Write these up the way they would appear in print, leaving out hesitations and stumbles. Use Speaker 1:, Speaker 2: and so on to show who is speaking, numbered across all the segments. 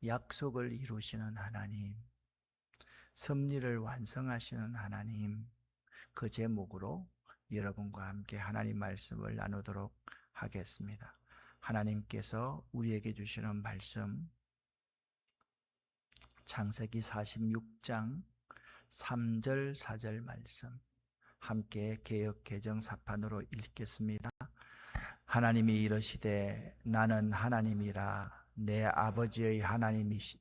Speaker 1: 약속을 이루시는 하나님, 섭리를 완성하시는 하나님, 그 제목으로 여러분과 함께 하나님 말씀을 나누도록 하겠습니다. 하나님께서 우리에게 주시는 말씀, 창세기 46장 3절 4절 말씀, 함께 개역 개정 사판으로 읽겠습니다. 하나님이 이르시되 나는 하나님이라 내 아버지의 하나님이시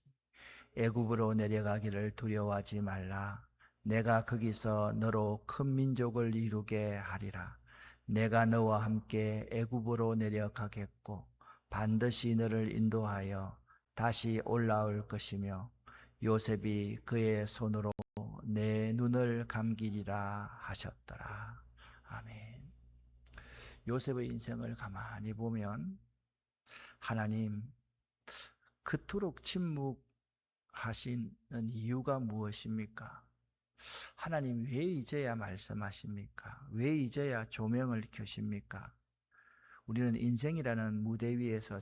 Speaker 1: 애굽으로 내려가기를 두려워하지 말라. 내가 거기서 너로 큰 민족을 이루게 하리라. 내가 너와 함께 애굽으로 내려가겠고 반드시 너를 인도하여 다시 올라올 것이며 요셉이 그의 손으로 내 눈을 감기리라 하셨더라. 아멘. 요셉의 인생을 가만히 보면 하나님 그토록 침묵하시는 이유가 무엇입니까? 하나님 왜 이제야 말씀하십니까? 왜 이제야 조명을 켜십니까? 우리는 인생이라는 무대 위에서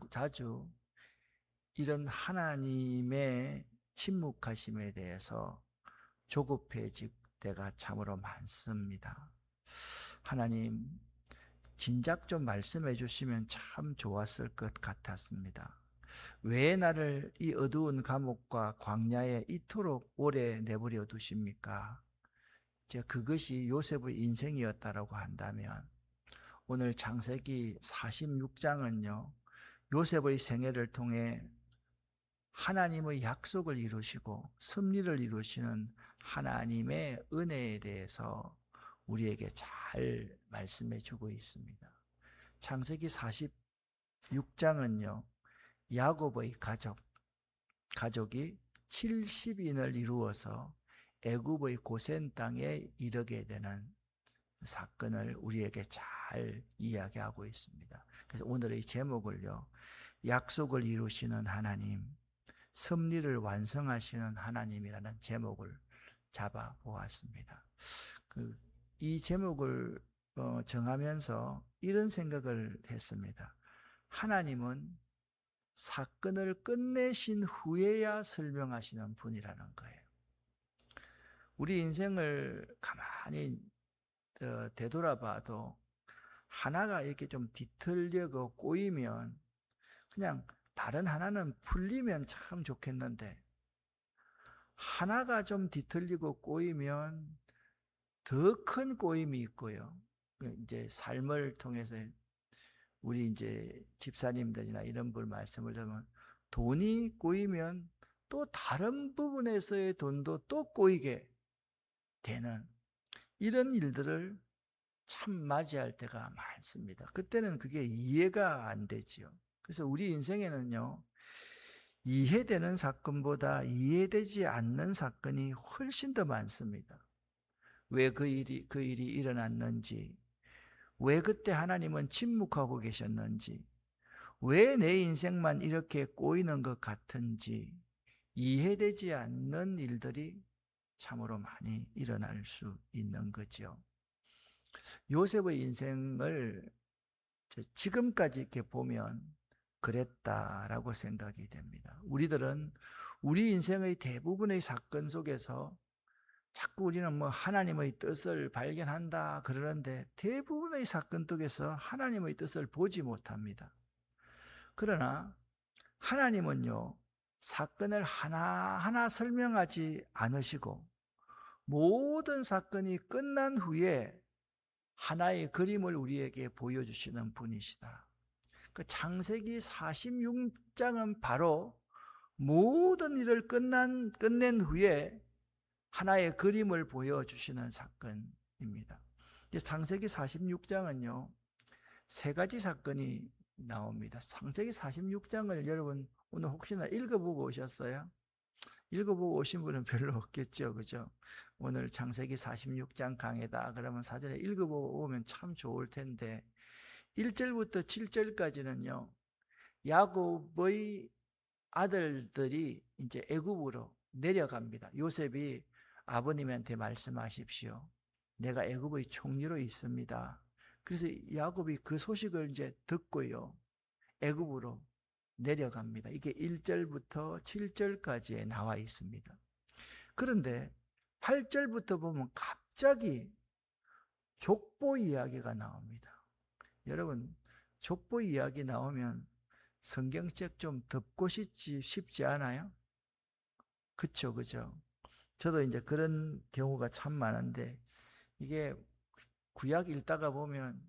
Speaker 1: 자주 이런 하나님의 침묵하심에 대해서 조급해질 때가 참으로 많습니다. 하나님 진작 좀 말씀해 주시면 참 좋았을 것 같았습니다. 왜 나를 이 어두운 감옥과 광야에 이토록 오래 내버려 두십니까? 그것이 요셉의 인생이었다라고 한다면 오늘 창세기 46장은요. 요셉의 생애를 통해 하나님의 약속을 이루시고 섭리를 이루시는 하나님의 은혜에 대해서 우리에게 잘 말씀해 주고 있습니다. 창세기 46장은요. 야곱의 가족이 70인을 이루어서 애굽의 고센 땅에 이르게 되는 사건을 우리에게 잘 이야기하고 있습니다. 그래서 오늘의 제목을요. 약속을 이루시는 하나님, 섭리를 완성하시는 하나님이라는 제목을 잡아 보았습니다. 이 제목을 정하면서 이런 생각을 했습니다. 하나님은 사건을 끝내신 후에야 설명하시는 분이라는 거예요. 우리 인생을 가만히 되돌아봐도 하나가 이렇게 좀 뒤틀려고 꼬이면 그냥 다른 하나는 풀리면 참 좋겠는데 하나가 좀 뒤틀리고 꼬이면 더 큰 꼬임이 있고요. 이제 삶을 통해서 우리 이제 집사님들이나 이런 분 말씀을 들으면 돈이 꼬이면 또 다른 부분에서의 돈도 또 꼬이게 되는 이런 일들을 참 맞이할 때가 많습니다. 그때는 그게 이해가 안 되지요. 그래서 우리 인생에는요, 이해되는 사건보다 이해되지 않는 사건이 훨씬 더 많습니다. 왜 그 일이 일어났는지, 왜 그때 하나님은 침묵하고 계셨는지, 왜 내 인생만 이렇게 꼬이는 것 같은지 이해되지 않는 일들이 참으로 많이 일어날 수 있는 거죠. 요셉의 인생을 지금까지 이렇게 보면 그랬다라고 생각이 됩니다. 우리들은 우리 인생의 대부분의 사건 속에서 자꾸 우리는 뭐 하나님의 뜻을 발견한다 그러는데 대부분의 사건 속에서 하나님의 뜻을 보지 못합니다. 그러나 하나님은요, 사건을 하나하나 설명하지 않으시고 모든 사건이 끝난 후에 하나의 그림을 우리에게 보여주시는 분이시다. 그 창세기 46장은 바로 모든 일을 끝낸 후에 하나의 그림을 보여주시는 사건입니다. 창세기 46장은요, 세 가지 사건이 나옵니다. 창세기 46장을 여러분 오늘 혹시나 읽어보고 오셨어요? 읽어보고 오신 분은 별로 없겠죠. 그죠? 오늘 창세기 46장 강해다. 그러면 사전에 읽어보고 오면 참 좋을 텐데 1절부터 7절까지는요. 야곱의 아들들이 이제 애굽으로 내려갑니다. 요셉이 아버님한테 말씀하십시오. 내가 애굽의 총리로 있습니다. 그래서 야곱이 그 소식을 이제 듣고요. 애굽으로 내려갑니다. 이게 1절부터 7절까지에 나와 있습니다. 그런데 8절부터 보면 갑자기 족보 이야기가 나옵니다. 여러분, 족보 이야기 나오면 성경책 좀 덮고 싶지 않아요? 그쵸, 그죠? 저도 이제 그런 경우가 참 많은데, 이게 구약 읽다가 보면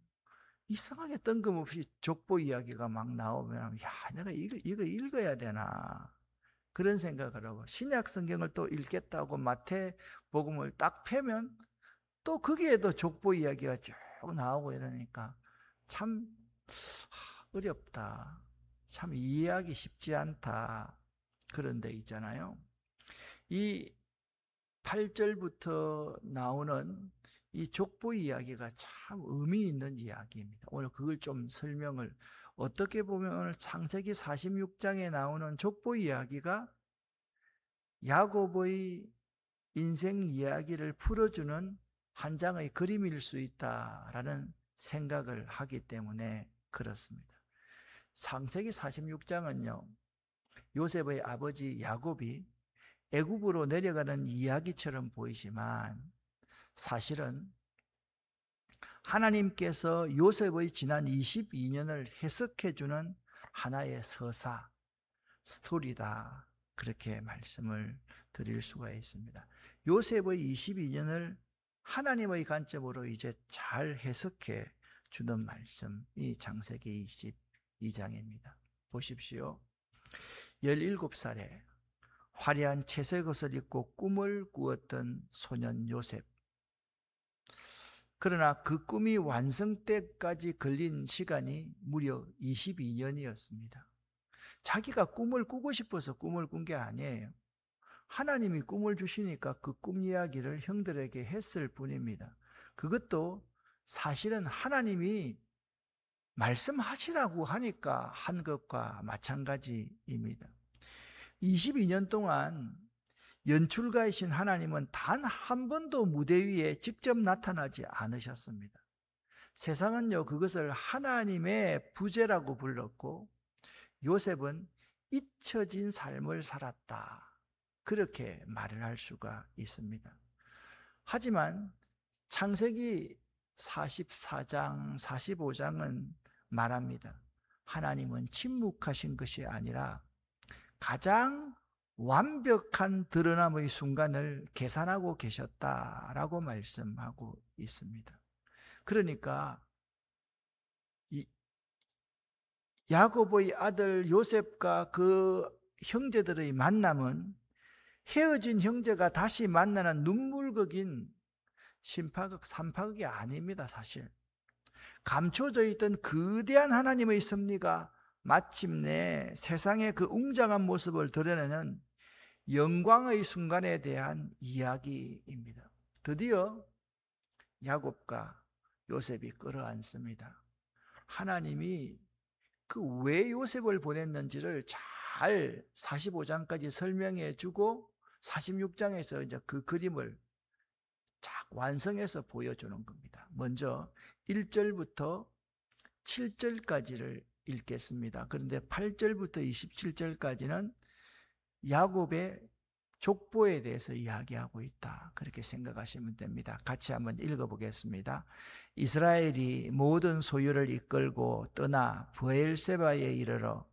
Speaker 1: 이상하게 뜬금없이 족보 이야기가 막 나오면, 야, 내가 이거 읽어야 되나? 그런 생각을 하고, 신약 성경을 또 읽겠다고 마태복음을 딱 펴면 또 거기에도 족보 이야기가 쭉 나오고 이러니까 참 어렵다. 참 이해하기 쉽지 않다. 그런 데 있잖아요. 이 8절부터 나오는 이 족보 이야기가 참 의미 있는 이야기입니다. 오늘 그걸 좀 설명을, 어떻게 보면 오늘 창세기 46장에 나오는 족보 이야기가 야곱의 인생 이야기를 풀어주는 한 장의 그림일 수 있다라는 생각을 하기 때문에 그렇습니다. 창세기 46장은요, 요셉의 아버지 야곱이 애굽으로 내려가는 이야기처럼 보이지만 사실은 하나님께서 요셉의 지난 22년을 해석해주는 하나의 서사, 스토리다, 그렇게 말씀을 드릴 수가 있습니다. 요셉의 22년을 하나님의 관점으로 이제 잘 해석해 주는 말씀이 창세기 22장입니다. 보십시오. 17살에 화려한 채색 옷을 입고 꿈을 꾸었던 소년 요셉. 그러나 그 꿈이 완성 때까지 걸린 시간이 무려 22년이었습니다. 자기가 꿈을 꾸고 싶어서 꿈을 꾼 게 아니에요. 하나님이 꿈을 주시니까 그 꿈 이야기를 형들에게 했을 뿐입니다. 그것도 사실은 하나님이 말씀하시라고 하니까 한 것과 마찬가지입니다. 22년 동안 연출가이신 하나님은 단 한 번도 무대 위에 직접 나타나지 않으셨습니다. 세상은요, 그것을 하나님의 부재라고 불렀고 요셉은 잊혀진 삶을 살았다, 그렇게 말을 할 수가 있습니다. 하지만 창세기 44장, 45장은 말합니다. 하나님은 침묵하신 것이 아니라 가장 완벽한 드러남의 순간을 계산하고 계셨다라고 말씀하고 있습니다. 그러니까 야곱의 아들 요셉과 그 형제들의 만남은 헤어진 형제가 다시 만나는 눈물극인 심파극, 삼파극이 아닙니다. 사실 감춰져 있던 거대한 하나님의 섭리가 마침내 세상의 그 웅장한 모습을 드러내는 영광의 순간에 대한 이야기입니다. 드디어 야곱과 요셉이 끌어안습니다. 하나님이 그 왜 요셉을 보냈는지를 잘 45장까지 설명해 주고 46장에서 이제 그 그림을 쫙 완성해서 보여주는 겁니다. 먼저 1절부터 7절까지를 읽겠습니다. 그런데 8절부터 27절까지는 야곱의 족보에 대해서 이야기하고 있다, 그렇게 생각하시면 됩니다. 같이 한번 읽어보겠습니다. 이스라엘이 모든 소유를 이끌고 떠나 브엘세바에 이르러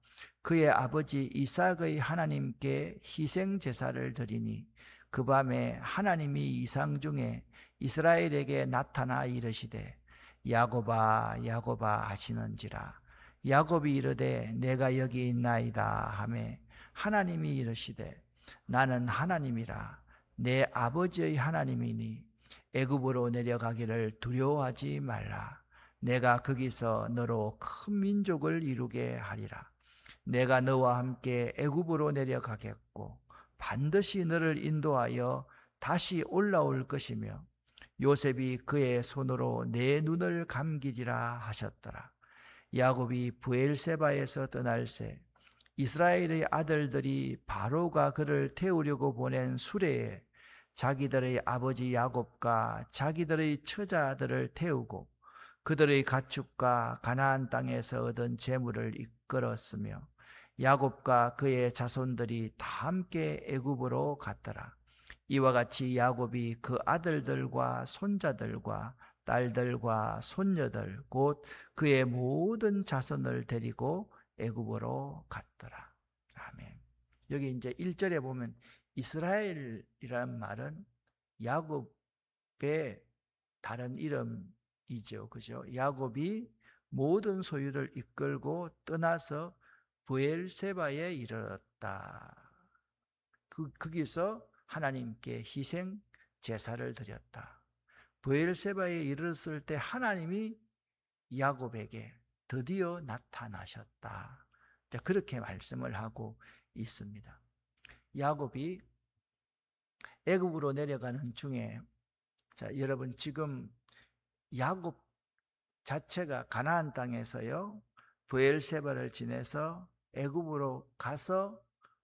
Speaker 1: 그의 아버지 이삭의 하나님께 희생 제사를 드리니 그 밤에 하나님이 이상 중에 이스라엘에게 나타나 이르시되 야곱아 야곱아 하시는지라. 야곱이 이르되 내가 여기 있나이다 하매 하나님이 이르시되 나는 하나님이라. 내 아버지의 하나님이니 애굽으로 내려가기를 두려워하지 말라. 내가 거기서 너로 큰 민족을 이루게 하리라. 내가 너와 함께 애굽으로 내려가겠고 반드시 너를 인도하여 다시 올라올 것이며 요셉이 그의 손으로 내 눈을 감기리라 하셨더라. 야곱이 브엘세바에서 떠날새 이스라엘의 아들들이 바로가 그를 태우려고 보낸 수레에 자기들의 아버지 야곱과 자기들의 처자들을 태우고 그들의 가축과 가나안 땅에서 얻은 재물을 이끌었으며 야곱과 그의 자손들이 다 함께 애굽으로 갔더라. 이와 같이 야곱이 그 아들들과 손자들과 딸들과 손녀들 곧 그의 모든 자손을 데리고 애굽으로 갔더라. 아멘. 여기 이제 1절에 보면 이스라엘이라는 말은 야곱의 다른 이름이죠. 그죠? 야곱이 모든 소유를 이끌고 떠나서 브엘세바에 이르렀다. 거기서 하나님께 희생 제사를 드렸다. 브엘세바에 이르렀을 때 하나님이 야곱에게 드디어 나타나셨다. 그렇게 말씀을 하고 있습니다. 야곱이 애굽으로 내려가는 중에, 자, 여러분 지금 야곱 자체가 가나안 땅에서요 브엘세바를 지내서 애굽으로 가서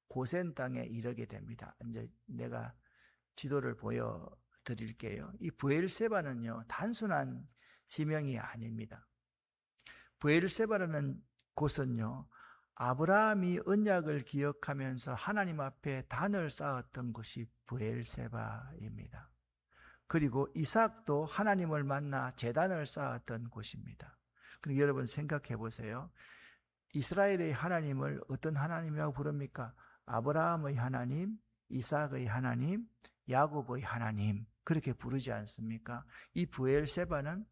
Speaker 1: 고센 땅에 이르게 됩니다. 이제 내가 지도를 보여 드릴게요. 이 브엘세바는요 단순한 지명이 아닙니다. 브엘세바라는 곳은요 아브라함이 언약을 기억하면서 하나님 앞에 단을 쌓았던 곳이 브엘세바입니다. 그리고 이삭도 하나님을 만나 제단을 쌓았던 곳입니다. 그리고 여러분 생각해 보세요. 이스라엘의 하나님을 어떤 하나님이라고 부릅니까? 아브라함의 하나님, 이삭의 하나님, 야곱의 하나님, 그렇게 부르지 않습니까? 이 브엘세바는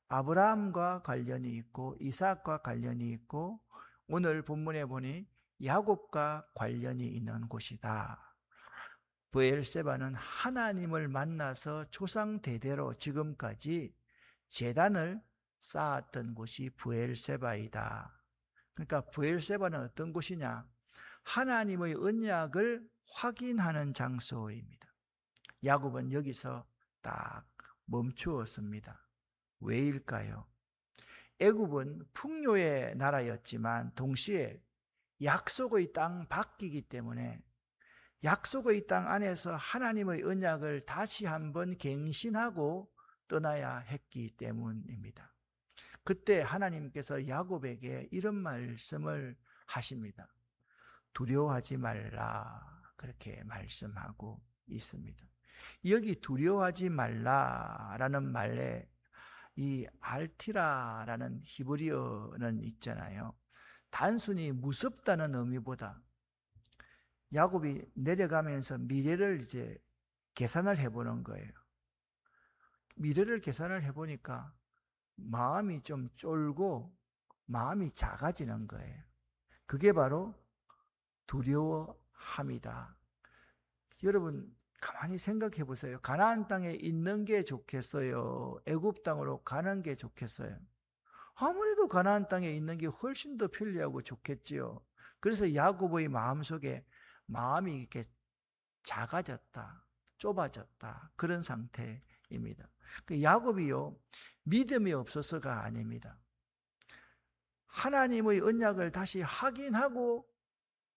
Speaker 1: 아브라함과 관련이 있고 이삭과 관련이 있고 오늘 본문에 보니 야곱과 관련이 있는 곳이다. 브엘세바는 하나님을 만나서 조상 대대로 지금까지 제단을 쌓았던 곳이 브엘세바이다. 그러니까 브엘세바는 어떤 곳이냐? 하나님의 언약을 확인하는 장소입니다. 야곱은 여기서 딱 멈추었습니다. 왜일까요? 애굽은 풍요의 나라였지만 동시에 약속의 땅 밖이기 때문에 약속의 땅 안에서 하나님의 언약을 다시 한번 갱신하고 떠나야 했기 때문입니다. 그때 하나님께서 야곱에게 이런 말씀을 하십니다. 두려워하지 말라, 그렇게 말씀하고 있습니다. 여기 두려워하지 말라라는 말에 이 알티라라는 히브리어는 있잖아요. 단순히 무섭다는 의미보다 야곱이 내려가면서 미래를 이제 계산을 해보는 거예요. 미래를 계산을 해보니까 마음이 좀 쫄고 마음이 작아지는 거예요. 그게 바로 두려워함이다. 여러분 가만히 생각해 보세요. 가나안 땅에 있는 게 좋겠어요? 애굽 땅으로 가는 게 좋겠어요? 아무래도 가나안 땅에 있는 게 훨씬 더 편리하고 좋겠지요. 그래서 야곱의 마음속에 마음이 이렇게 작아졌다, 좁아졌다, 그런 상태입니다. 야곱이요 믿음이 없어서가 아닙니다. 하나님의 언약을 다시 확인하고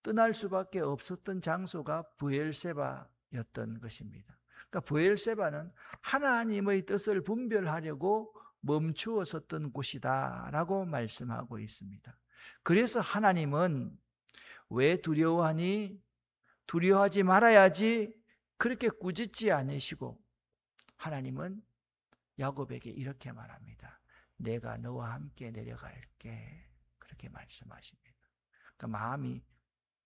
Speaker 1: 떠날 수밖에 없었던 장소가 브엘세바였던 것입니다. 그러니까 브엘세바는 하나님의 뜻을 분별하려고 멈추었었던 곳이다 라고 말씀하고 있습니다. 그래서 하나님은 왜 두려워하니? 두려워하지 말아야지, 그렇게 꾸짖지 않으시고 하나님은 야곱에게 이렇게 말합니다. 내가 너와 함께 내려갈게, 그렇게 말씀하십니다. 그러니까 마음이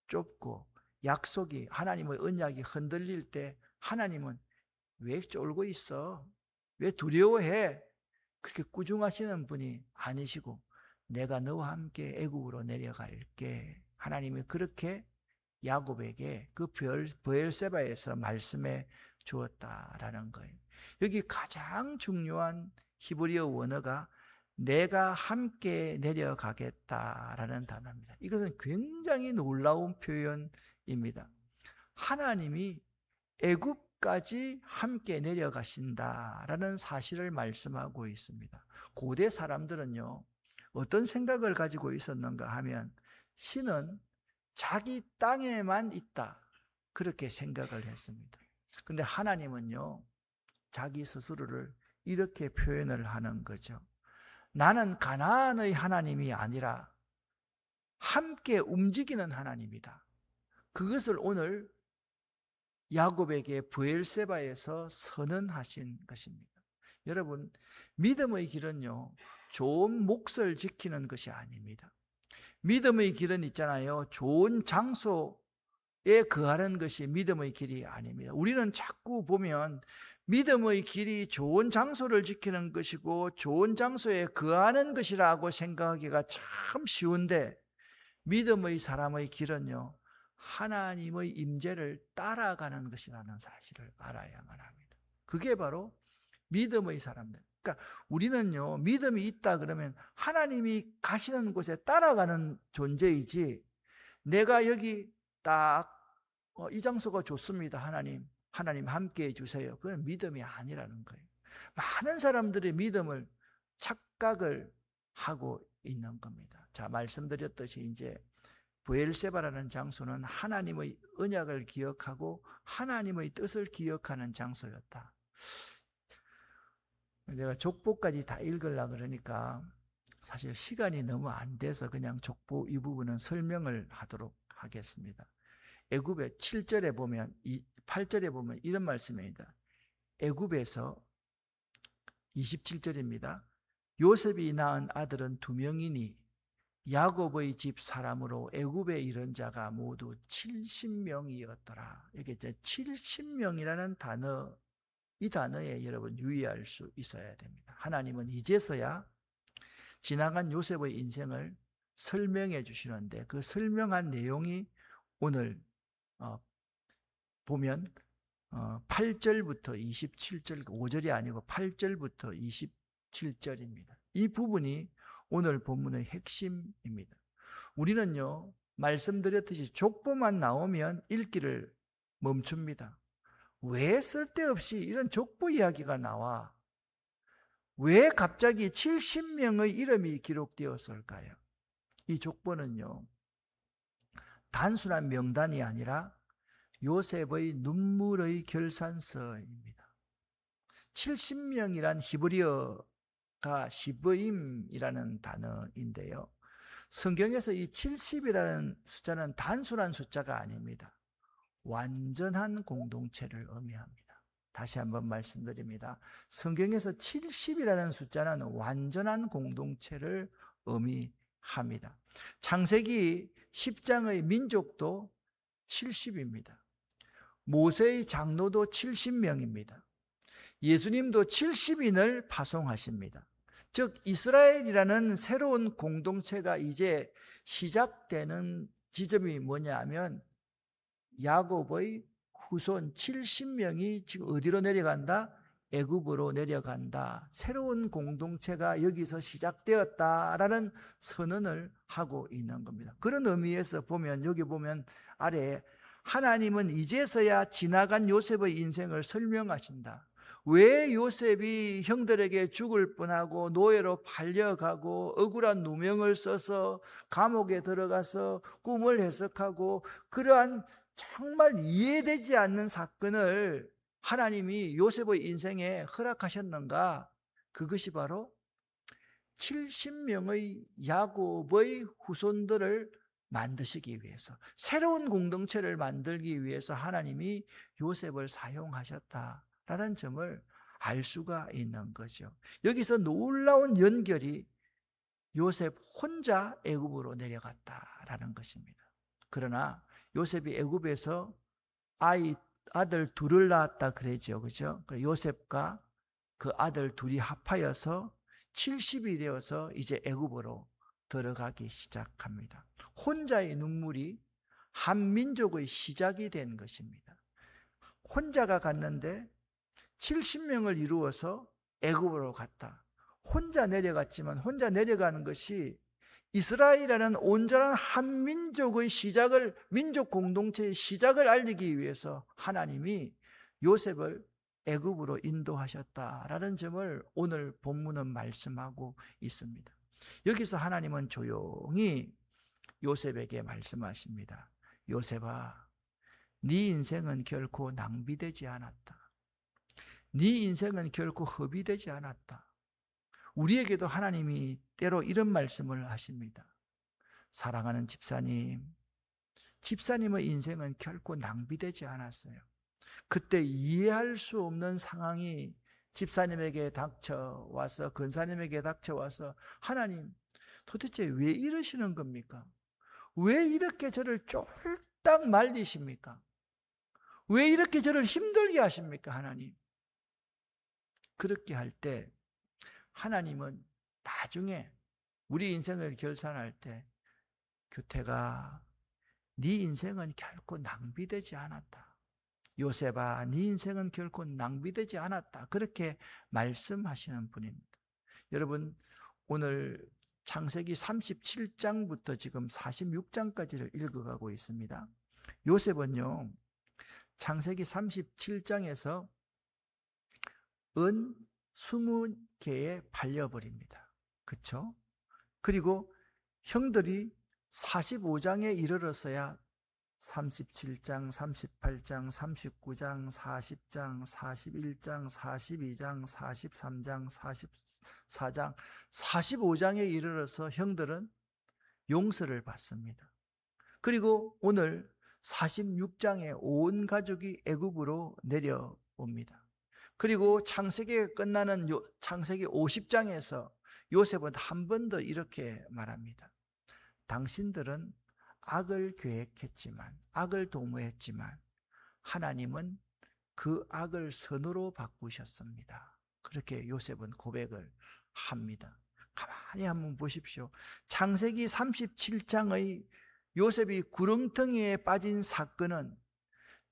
Speaker 1: 좁고 약속이, 하나님의 언약이 흔들릴 때 하나님은 왜 쫄고 있어? 왜 두려워해? 그렇게 꾸중하시는 분이 아니시고 내가 너와 함께 애굽으로 내려갈게, 하나님이 그렇게 야곱에게 그 브엘세바에서 말씀해 주었다라는 거예요. 여기 가장 중요한 히브리어 원어가 내가 함께 내려가겠다라는 단어입니다. 이것은 굉장히 놀라운 표현입니다. 하나님이 애굽까지 함께 내려가신다라는 사실을 말씀하고 있습니다. 고대 사람들은요 어떤 생각을 가지고 있었는가 하면 신은 자기 땅에만 있다, 그렇게 생각을 했습니다. 근데 하나님은요 자기 스스로를 이렇게 표현을 하는 거죠. 나는 가나안의 하나님이 아니라 함께 움직이는 하나님이다. 그것을 오늘 야곱에게 브엘세바에서 선언하신 것입니다. 여러분, 믿음의 길은요, 좋은 몫을 지키는 것이 아닙니다. 믿음의 길은 있잖아요. 좋은 장소에 거하는 것이 믿음의 길이 아닙니다. 우리는 자꾸 보면 믿음의 길이 좋은 장소를 지키는 것이고 좋은 장소에 거하는 것이라고 생각하기가 참 쉬운데, 믿음의 사람의 길은요, 하나님의 임재를 따라가는 것이라는 사실을 알아야만 합니다. 그게 바로 믿음의 사람들. 그러니까 우리는요, 믿음이 있다 그러면 하나님이 가시는 곳에 따라가는 존재이지, 내가 여기 딱 이 장소가 좋습니다, 하나님 함께 해주세요, 그건 믿음이 아니라는 거예요. 많은 사람들이 믿음을 착각을 하고 있는 겁니다. 자, 말씀드렸듯이 이제 브엘세바라는 장소는 하나님의 언약을 기억하고 하나님의 뜻을 기억하는 장소였다. 내가 족보까지 다 읽으려고 그러니까 사실 시간이 너무 안 돼서 그냥 족보 이 부분은 설명을 하도록 하겠습니다. 애굽의 7절에 보면, 8절에 보면 이런 말씀입니다. 애굽에서 27절입니다. 요셉이 낳은 아들은 2명이니 야곱의 집 사람으로 애굽에 이른 자가 모두 70명이었더라. 이게 이제 70명이라는 단어, 이 단어에 여러분 유의할 수 있어야 됩니다. 하나님은 이제서야 지나간 요셉의 인생을 설명해 주시는데, 그 설명한 내용이 오늘 보면 8절부터 27절, 5절이 아니고 8절부터 27절입니다. 이 부분이 오늘 본문의 핵심입니다. 우리는요, 말씀드렸듯이 족보만 나오면 읽기를 멈춥니다. 왜 쓸데없이 이런 족보 이야기가 나와? 왜 갑자기 70명의 이름이 기록되었을까요? 이 족보는요, 단순한 명단이 아니라 요셉의 눈물의 결산서입니다. 70명이란 히브리어가 시브임이라는 단어인데요, 성경에서 이 70이라는 숫자는 단순한 숫자가 아닙니다. 완전한 공동체를 의미합니다. 다시 한번 말씀드립니다. 성경에서 70이라는 숫자는 완전한 공동체를 의미합니다. 창세기 10장의 민족도 70입니다. 모세의 장로도 70명입니다. 예수님도 70인을 파송하십니다. 즉 이스라엘이라는 새로운 공동체가 이제 시작되는 지점이 뭐냐 하면, 야곱의 후손 70명이 지금 어디로 내려간다? 애굽으로 내려간다. 새로운 공동체가 여기서 시작되었다라는 선언을 하고 있는 겁니다. 그런 의미에서 보면, 여기 보면 아래에 하나님은 이제서야 지나간 요셉의 인생을 설명하신다. 왜 요셉이 형들에게 죽을 뻔하고 노예로 팔려가고 억울한 누명을 써서 감옥에 들어가서 꿈을 해석하고, 그러한 정말 이해되지 않는 사건을 하나님이 요셉의 인생에 허락하셨는가? 그것이 바로 70명의 야곱의 후손들을 만드시기 위해서, 새로운 공동체를 만들기 위해서 하나님이 요셉을 사용하셨다라는 점을 알 수가 있는 거죠. 여기서 놀라운 연결이 요셉 혼자 애굽으로 내려갔다라는 것입니다. 그러나 요셉이 애굽에서 아들 둘을 낳았다 그러죠, 그죠? 요셉과 그 아들 둘이 합하여서 70이 되어서 이제 애굽으로 들어가기 시작합니다. 혼자의 눈물이 한 민족의 시작이 된 것입니다. 혼자가 갔는데 70명을 이루어서 애굽으로 갔다. 혼자 내려갔지만, 혼자 내려가는 것이 이스라엘이라는 온전한 한 민족의 시작을, 민족 공동체의 시작을 알리기 위해서 하나님이 요셉을 애굽으로 인도하셨다라는 점을 오늘 본문은 말씀하고 있습니다. 여기서 하나님은 조용히 요셉에게 말씀하십니다. 요셉아, 네 인생은 결코 낭비되지 않았다. 네 인생은 결코 허비되지 않았다. 우리에게도 하나님이 때로 이런 말씀을 하십니다. 사랑하는 집사님의 인생은 결코 낭비되지 않았어요. 그때 이해할 수 없는 상황이 집사님에게 닥쳐와서, 근사님에게 닥쳐와서, 하나님 도대체 왜 이러시는 겁니까? 왜 이렇게 저를 쫄딱 말리십니까? 왜 이렇게 저를 힘들게 하십니까, 하나님? 그렇게 할 때 하나님은 나중에 우리 인생을 결산할 때, 규태가 네 인생은 결코 낭비되지 않았다. 요셉아, 네 인생은 결코 낭비되지 않았다. 그렇게 말씀하시는 분입니다. 여러분, 오늘 창세기 37장부터 지금 46장까지를 읽어가고 있습니다. 요셉은요, 창세기 37장에서 은 20개에 팔려버립니다. 그렇죠? 그리고 형들이 45장에 이르러서야 37장, 38장, 39장, 40장, 41장, 42장, 43장, 44장, 45장에 이르러서 형들은 용서를 받습니다. 그리고 오늘 46장에 온 가족이 애굽으로 내려옵니다. 그리고 창세기가 끝나는 창세기 50장에서 요셉은 한 번 더 이렇게 말합니다. 당신들은 악을 계획했지만, 악을 도모했지만 하나님은 그 악을 선으로 바꾸셨습니다. 그렇게 요셉은 고백을 합니다. 가만히 한번 보십시오. 창세기 37장의 요셉이 구렁텅이에 빠진 사건은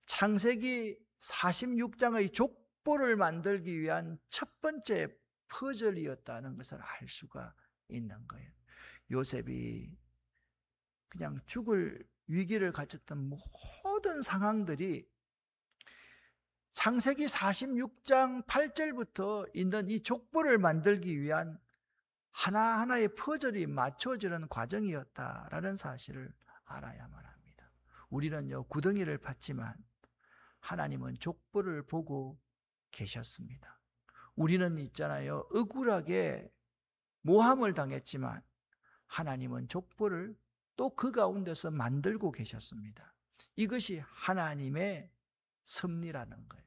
Speaker 1: 창세기 46장의 족보를 만들기 위한 첫 번째 퍼즐이었다는 것을 알 수가 있는 거예요. 요셉이 그냥 죽을 위기를 갖췄던 모든 상황들이 창세기 46장 8절부터 있는 이 족보를 만들기 위한 하나하나의 퍼즐이 맞춰지는 과정이었다라는 사실을 알아야만 합니다. 우리는요, 구덩이를 봤지만 하나님은 족보를 보고 계셨습니다. 우리는 있잖아요, 억울하게 모함을 당했지만 하나님은 족보를 또 그 가운데서 만들고 계셨습니다. 이것이 하나님의 섭리라는 거예요.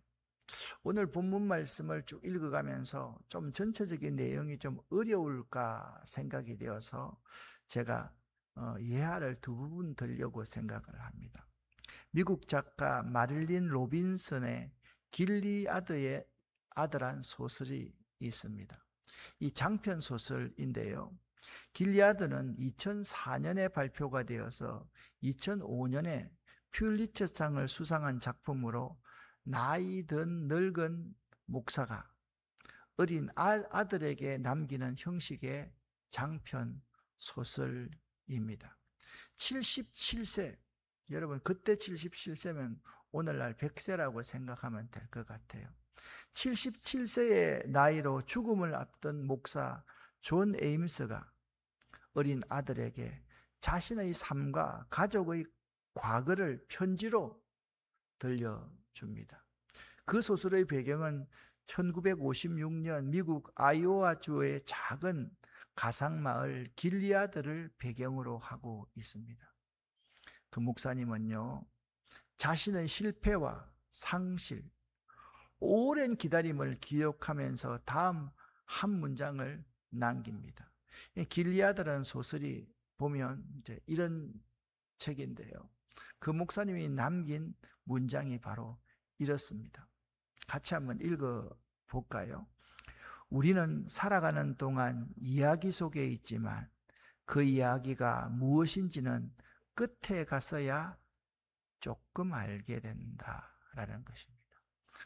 Speaker 1: 오늘 본문 말씀을 쭉 읽어가면서 좀 전체적인 내용이 좀 어려울까 생각이 되어서 제가 예화를 두 부분 들려고 생각을 합니다. 미국 작가 마릴린 로빈슨의 길리아드의 아들한 소설이 있습니다. 이 장편 소설인데요. 길리아드는 2004년에 발표가 되어서 2005년에 퓰리처상을 수상한 작품으로 나이 든 늙은 목사가 어린 아들에게 남기는 형식의 장편 소설입니다. 77세, 여러분 그때 77세면 오늘날 100세라고 생각하면 될 것 같아요. 77세의 나이로 죽음을 앞둔 목사 존 에임스가 어린 아들에게 자신의 삶과 가족의 과거를 편지로 들려줍니다. 그 소설의 배경은 1956년 미국 아이오와주의 작은 가상마을 길리아드를 배경으로 하고 있습니다. 그 목사님은요, 자신의 실패와 상실, 오랜 기다림을 기억하면서 다음 한 문장을 남깁니다. 길리아드라는 소설이 보면 이제 이런 책인데요. 그 목사님이 남긴 문장이 바로 이렇습니다. 같이 한번 읽어볼까요? 우리는 살아가는 동안 이야기 속에 있지만 그 이야기가 무엇인지는 끝에 가서야 조금 알게 된다라는 것입니다.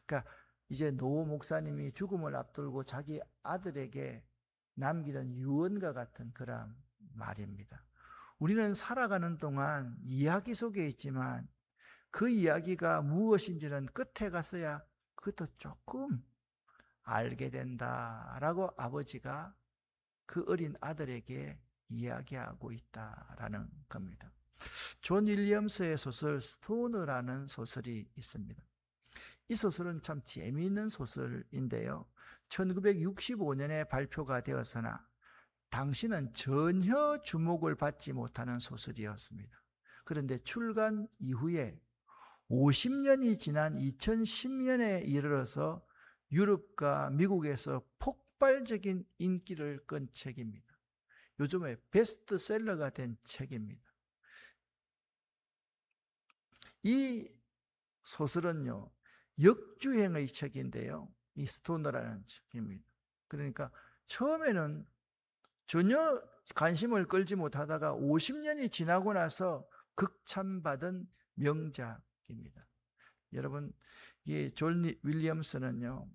Speaker 1: 그러니까 이제 노 목사님이 죽음을 앞두고 자기 아들에게 남기는 유언과 같은 그런 말입니다. 우리는 살아가는 동안 이야기 속에 있지만 그 이야기가 무엇인지는 끝에 가서야 그것도 조금 알게 된다라고 아버지가 그 어린 아들에게 이야기하고 있다라는 겁니다. 존 윌리엄스의 소설 스토너라는 소설이 있습니다. 이 소설은 참 재미있는 소설인데요. 1965년에 발표가 되었으나 당시는 전혀 주목을 받지 못하는 소설이었습니다. 그런데 출간 이후에 50년이 지난 2010년에 이르러서 유럽과 미국에서 폭발적인 인기를 끈 책입니다. 요즘에 베스트셀러가 된 책입니다. 이 소설은요, 역주행의 책인데요. 이 스토너라는 책입니다. 그러니까 처음에는 전혀 관심을 끌지 못하다가 50년이 지나고 나서 극찬받은 명작입니다. 여러분, 이 존 윌리엄스는요,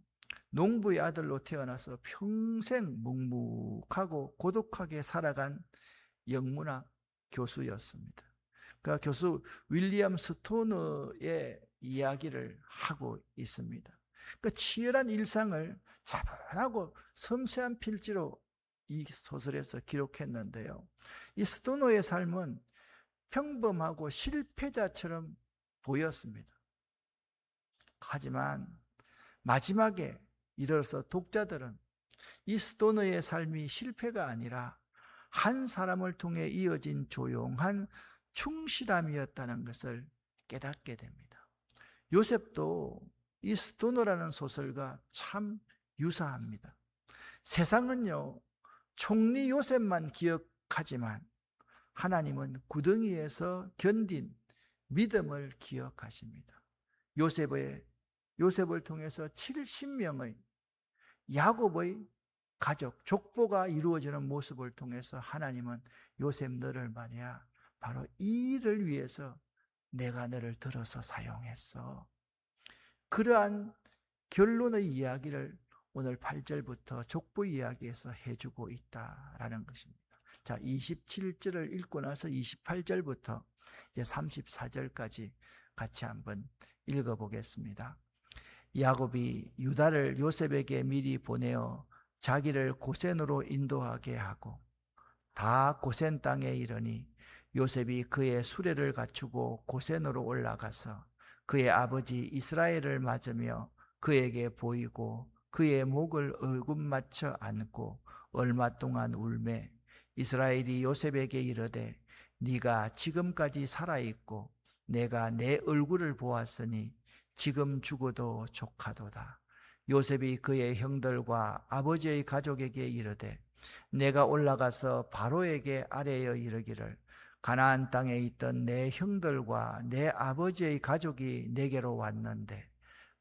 Speaker 1: 농부의 아들로 태어나서 평생 묵묵하고 고독하게 살아간 영문학 교수였습니다. 그 교수 윌리엄 스토너의 이야기를 하고 있습니다. 그 치열한 일상을 차분하고 섬세한 필지로 이 소설에서 기록했는데요. 이 스토너의 삶은 평범하고 실패자처럼 보였습니다. 하지만 마지막에 이르러서 독자들은 이 스토너의 삶이 실패가 아니라 한 사람을 통해 이어진 조용한 충실함이었다는 것을 깨닫게 됩니다. 요셉도 이 스토너라는 소설과 참 유사합니다. 세상은요, 총리 요셉만 기억하지만 하나님은 구덩이에서 견딘 믿음을 기억하십니다. 요셉을 통해서 70명의 야곱의 가족, 족보가 이루어지는 모습을 통해서 하나님은 요셉 너를 말이야, 바로 이 일을 위해서 내가 너를 들어서 사용했어. 그러한 결론의 이야기를 오늘 8절부터 족보 이야기에서 해주고 있다라는 것입니다. 자, 27절을 읽고 나서 28절부터 이제 34절까지 같이 한번 읽어보겠습니다. 야곱이 유다를 요셉에게 미리 보내어 자기를 고센으로 인도하게 하고 다 고센 땅에 이르니 요셉이 그의 수레를 갖추고 고센으로 올라가서 그의 아버지 이스라엘을 맞으며 그에게 보이고 그의 목을 얼굴맞춰 안고 얼마 동안 울매 이스라엘이 요셉에게 이르되 네가 지금까지 살아있고 내가 내 얼굴을 보았으니 지금 죽어도 족하도다. 요셉이 그의 형들과 아버지의 가족에게 이르되 내가 올라가서 바로에게 아뢰어 이르기를 가나안 땅에 있던 내 형들과 내 아버지의 가족이 내게로 왔는데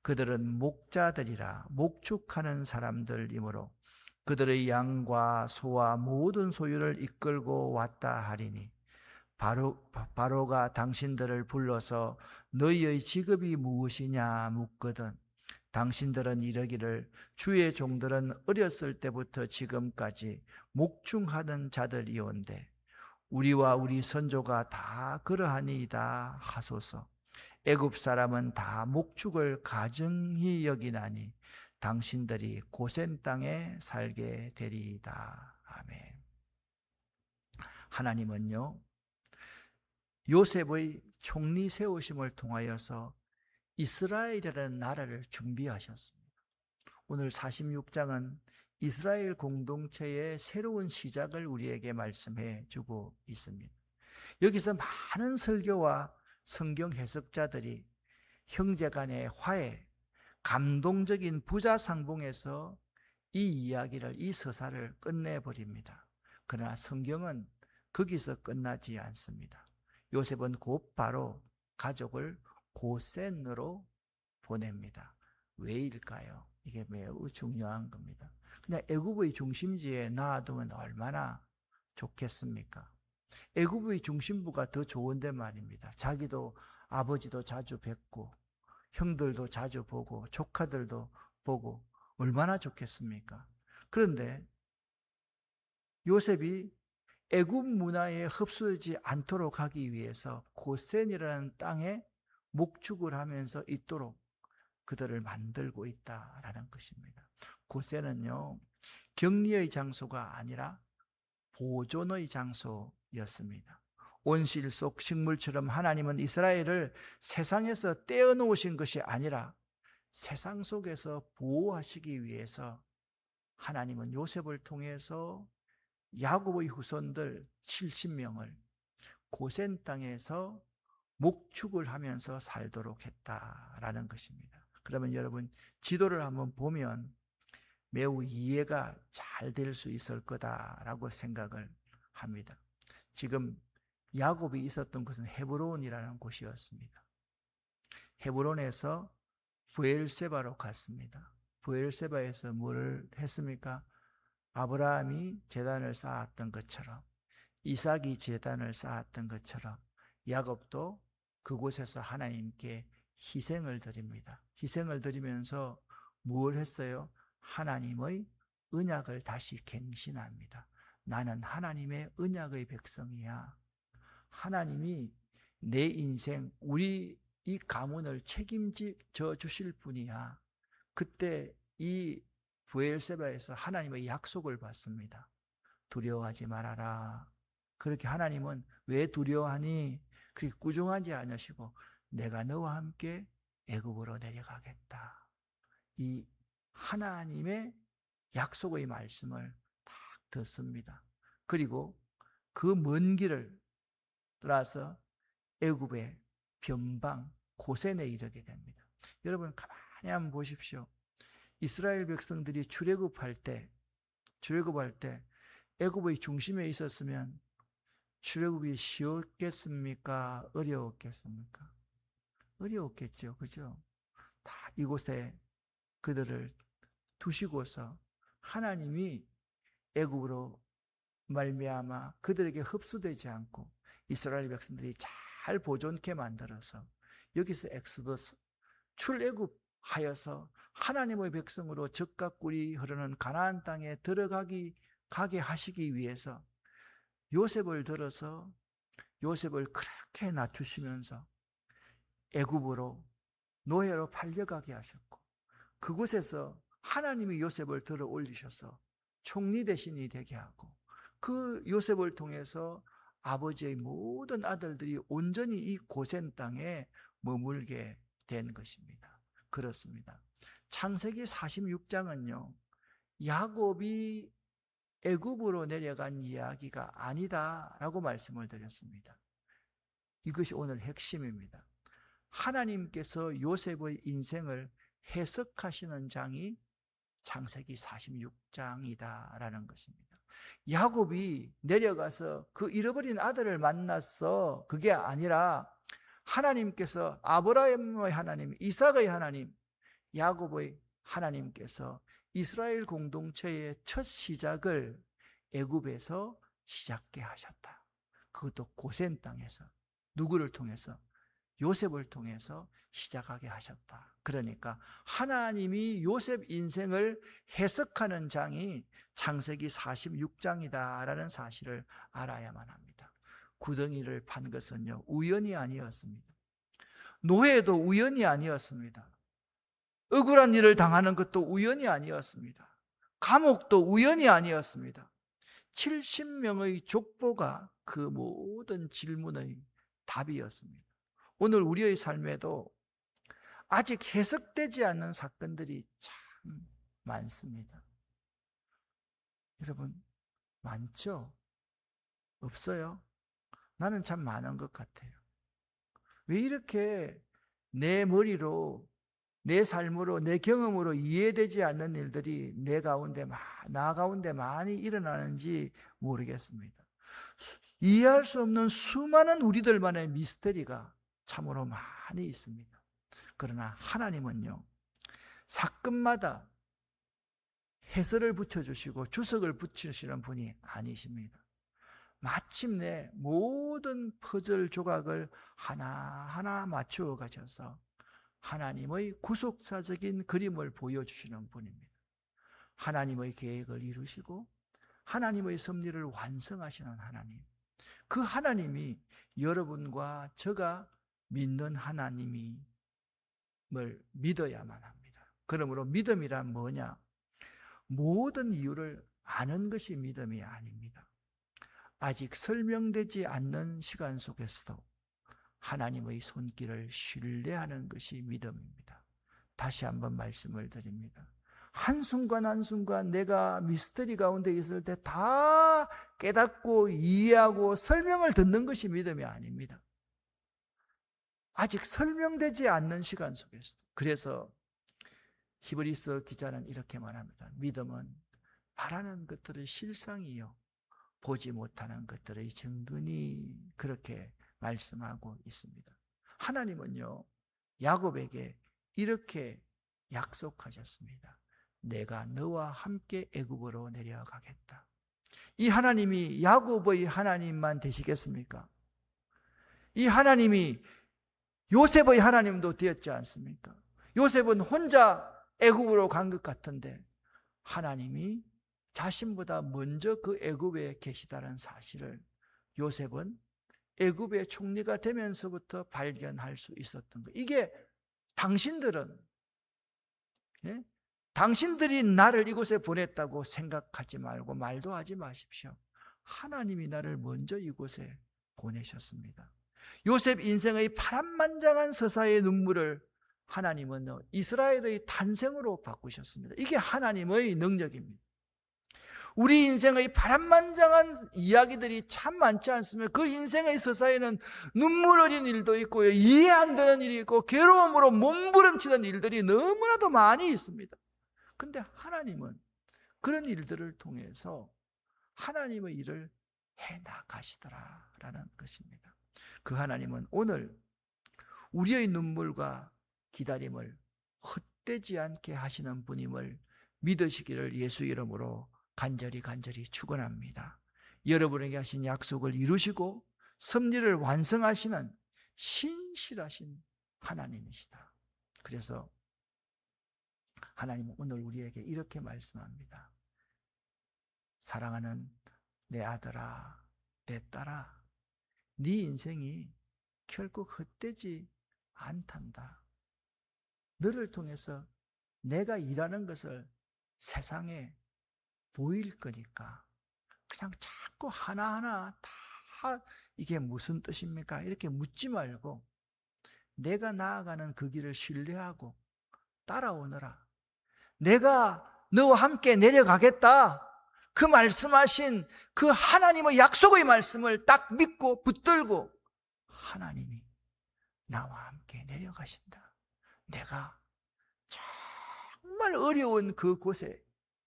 Speaker 1: 그들은 목자들이라 목축하는 사람들이므로 그들의 양과 소와 모든 소유를 이끌고 왔다 하리니 바로가 당신들을 불러서 너희의 직업이 무엇이냐 묻거든 당신들은 이르기를 주의 종들은 어렸을 때부터 지금까지 목중하던 자들이온데 우리와 우리 선조가 다 그러하니이다 하소서. 애굽 사람은 다 목축을 가증히 여기나니 당신들이 고센 땅에 살게 되리이다. 아멘. 하나님은요, 요셉의 총리 세우심을 통하여서 이스라엘이라는 나라를 준비하셨습니다. 오늘 46장은 이스라엘 공동체의 새로운 시작을 우리에게 말씀해 주고 있습니다. 여기서 많은 설교와 성경 해석자들이 형제 간의 화해, 감동적인 부자상봉에서 이 이야기를, 이 서사를 끝내버립니다. 그러나 성경은 거기서 끝나지 않습니다. 요셉은 곧바로 가족을 고센으로 보냅니다. 왜일까요? 이게 매우 중요한 겁니다. 그냥 애굽의 중심지에 놔두면 얼마나 좋겠습니까? 애굽의 중심부가 더 좋은데 말입니다. 자기도 아버지도 자주 뵙고 형들도 자주 보고 조카들도 보고 얼마나 좋겠습니까? 그런데 요셉이 애굽 문화에 흡수되지 않도록 하기 위해서 고센이라는 땅에 목축을 하면서 있도록 그들을 만들고 있다라는 것입니다. 고센은요, 격리의 장소가 아니라 보존의 장소였습니다. 온실 속 식물처럼 하나님은 이스라엘을 세상에서 떼어놓으신 것이 아니라 세상 속에서 보호하시기 위해서 하나님은 요셉을 통해서 야곱의 후손들 70명을 고센 땅에서 목축을 하면서 살도록 했다라는 것입니다. 그러면 여러분 지도를 한번 보면 매우 이해가 잘 될 수 있을 거다라고 생각을 합니다. 지금 야곱이 있었던 곳은 헤브론이라는 곳이었습니다. 헤브론에서 브엘세바로 갔습니다. 브엘세바에서 뭘 했습니까? 아브라함이 제단을 쌓았던 것처럼, 이삭이 제단을 쌓았던 것처럼 야곱도 그곳에서 하나님께 희생을 드립니다. 희생을 드리면서 무엇을 했어요? 하나님의 언약을 다시 갱신합니다. 나는 하나님의 언약의 백성이야. 하나님이 내 인생, 우리 이 가문을 책임져 주실 분이야. 그때 이 브엘세바에서 하나님의 약속을 받습니다. 두려워하지 말아라. 그렇게 하나님은 왜 두려워하니? 그렇게 꾸중하지 않으시고 내가 너와 함께 애굽으로 내려가겠다. 이 하나님의 약속의 말씀을 딱 듣습니다. 그리고 그 먼 길을 떠나서 애굽의 변방 고센에 이르게 됩니다. 여러분 가만히 한번 보십시오. 이스라엘 백성들이 출애굽할 때 애굽의 중심에 있었으면 출애굽이 쉬웠겠습니까? 어려웠겠습니까? 어려웠겠죠. 그죠? 다 이곳에 그들을 두시고서 하나님이 애굽으로 말미암아 그들에게 흡수되지 않고 이스라엘 백성들이 잘 보존케 만들어서 여기서 엑소더스 출애굽하여서 하나님의 백성으로 젖과 꿀이 흐르는 가나안 땅에 가게 하시기 위해서 요셉을 들어서 요셉을 그렇게 낮추시면서 애굽으로 노예로 팔려가게 하셨고 그곳에서 하나님이 요셉을 들어 올리셔서 총리 대신이 되게 하고 그 요셉을 통해서 아버지의 모든 아들들이 온전히 이 고센 땅에 머물게 된 것입니다. 그렇습니다. 창세기 46장은요. 야곱이 애굽으로 내려간 이야기가 아니다라고 말씀을 드렸습니다. 이것이 오늘 핵심입니다. 하나님께서 요셉의 인생을 해석하시는 장이 창세기 46장이다라는 것입니다. 야곱이 내려가서 그 잃어버린 아들을 만났어. 그게 아니라 하나님께서 아브라함의 하나님, 이삭의 하나님, 야곱의 하나님께서 이스라엘 공동체의 첫 시작을 애굽에서 시작게 하셨다. 그것도 고센 땅에서 누구를 통해서? 요셉을 통해서 시작하게 하셨다. 그러니까 하나님이 요셉 인생을 해석하는 장이 창세기 46장이다라는 사실을 알아야만 합니다. 구덩이를 판 것은요 우연이 아니었습니다. 노예도 우연이 아니었습니다. 억울한 일을 당하는 것도 우연이 아니었습니다. 감옥도 우연이 아니었습니다. 70명의 족보가 그 모든 질문의 답이었습니다. 오늘 우리의 삶에도 아직 해석되지 않는 사건들이 참 많습니다. 여러분, 많죠? 없어요? 나는 참 많은 것 같아요. 왜 이렇게 내 머리로, 내 삶으로, 내 경험으로 이해되지 않는 일들이 나 가운데 많이 일어나는지 모르겠습니다. 이해할 수 없는 수많은 우리들만의 미스터리가 참으로 많이 있습니다. 그러나 하나님은요, 사건마다 해설을 붙여주시고 주석을 붙이시는 분이 아니십니다. 마침내 모든 퍼즐 조각을 하나하나 맞추어 가셔서 하나님의 구속사적인 그림을 보여주시는 분입니다. 하나님의 계획을 이루시고 하나님의 섭리를 완성하시는 하나님. 그 하나님이 여러분과 제가 믿는 하나님임을 믿어야만 합니다. 그러므로 믿음이란 뭐냐? 모든 이유를 아는 것이 믿음이 아닙니다. 아직 설명되지 않는 시간 속에서도 하나님의 손길을 신뢰하는 것이 믿음입니다. 다시 한번 말씀을 드립니다. 한순간 한순간 내가 미스터리 가운데 있을 때 다 깨닫고 이해하고 설명을 듣는 것이 믿음이 아닙니다. 아직 설명되지 않는 시간 속에서도. 그래서 히브리서 기자는 이렇게 말합니다. 믿음은 바라는 것들의 실상이요 보지 못하는 것들의 증거니, 그렇게 말씀하고 있습니다. 하나님은요, 야곱에게 이렇게 약속하셨습니다. 내가 너와 함께 애굽으로 내려가겠다. 이 하나님이 야곱의 하나님만 되시겠습니까? 이 하나님이 요셉의 하나님도 되었지 않습니까? 요셉은 혼자 애굽으로 간 것 같은데 하나님이 자신보다 먼저 그 애굽에 계시다는 사실을 요셉은 애굽의 총리가 되면서부터 발견할 수 있었던 것. 이게 당신들은, 예? 당신들이 나를 이곳에 보냈다고 생각하지 말고 말도 하지 마십시오. 하나님이 나를 먼저 이곳에 보내셨습니다. 요셉 인생의 파란만장한 서사의 눈물을 하나님은 이스라엘의 탄생으로 바꾸셨습니다. 이게 하나님의 능력입니다. 우리 인생의 파란만장한 이야기들이 참 많지 않습니까? 그 인생의 서사에는 눈물 어린 일도 있고요, 이해 안 되는 일이 있고, 괴로움으로 몸부림치는 일들이 너무나도 많이 있습니다. 근데 하나님은 그런 일들을 통해서 하나님의 일을 해나가시더라라는 것입니다. 그 하나님은 오늘 우리의 눈물과 기다림을 헛되지 않게 하시는 분임을 믿으시기를 예수 이름으로 간절히 축원합니다. 여러분에게 하신 약속을 이루시고 섭리를 완성하시는 신실하신 하나님이시다. 그래서 하나님은 오늘 우리에게 이렇게 말씀합니다. 사랑하는 내 아들아, 내 딸아, 네 인생이 결코 헛되지 않단다. 너를 통해서 내가 일하는 것을 세상에 보일 거니까 그냥 자꾸 하나하나 다 이게 무슨 뜻입니까? 이렇게 묻지 말고 내가 나아가는 그 길을 신뢰하고 따라오너라. 내가 너와 함께 내려가겠다. 그 말씀하신 그 하나님의 약속의 말씀을 딱 믿고 붙들고 하나님이 나와 함께 내려가신다. 내가 정말 어려운 그곳에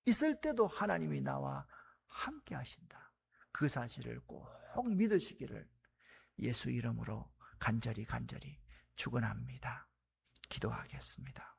Speaker 1: 있을 때도 하나님이 나와 함께 하신다. 그 사실을 꼭 믿으시기를 예수 이름으로 간절히 축원합니다. 기도하겠습니다.